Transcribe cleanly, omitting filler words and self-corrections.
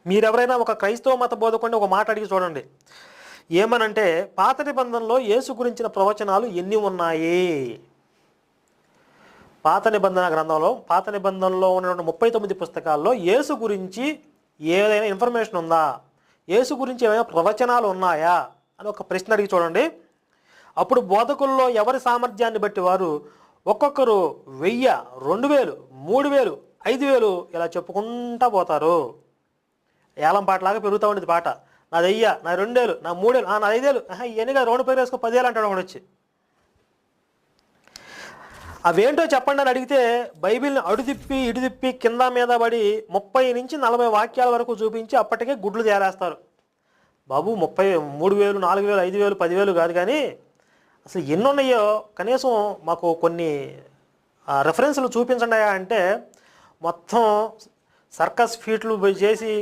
మీరెవరైనా ఒక క్రైస్తవ మత బోధకుడిని ఒక మాట అడిగి చూడండి. ఏమనంటే పాత నిబంధనలో యేసు గురించిన ప్రవచనాలు ఎన్ని ఉన్నాయి? పాత నిబంధనలో ఉన్నటువంటి 39 పుస్తకాల్లో యేసు గురించి ఏదైనా ఇన్ఫర్మేషన్ ఉందా? యేసు గురించి ఏమైనా ప్రవచనాలు ఉన్నాయా అని ఒక ప్రశ్న అడిగి చూడండి. అప్పుడు బోధకుల్లో ఎవరి సామర్థ్యాన్ని బట్టి వారు ఒక్కొక్కరు 1000, 2000, 3000, 5000 ఇలా చెప్పుకుంటా పోతారు. ఏలం పాటలాగా పెరుగుతూ ఉండేది పాట. నాది 1000, నా 2000, నా 3000, నా 5000, ఇవన్నీగా రౌండ్ పేరు వేసుకో 10,000 అంటాడు ఒకడు వచ్చి. అవేంటో చెప్పండి అని అడిగితే బైబిల్ని అడుదిప్పి ఇటుదిప్పి కింద మీద పడి 30 నుంచి 40 వాక్యాల వరకు చూపించి అప్పటికే గుడ్లు తేలేస్తారు. బాబు 33,000, 4,000, 5,000, 10,000 కాదు, కానీ అసలు ఎన్ని ఉన్నాయో కనీసం మాకు కొన్ని రెఫరెన్స్లు చూపించండి అంటే మొత్తం సర్కస్ ఫీట్లు చేసి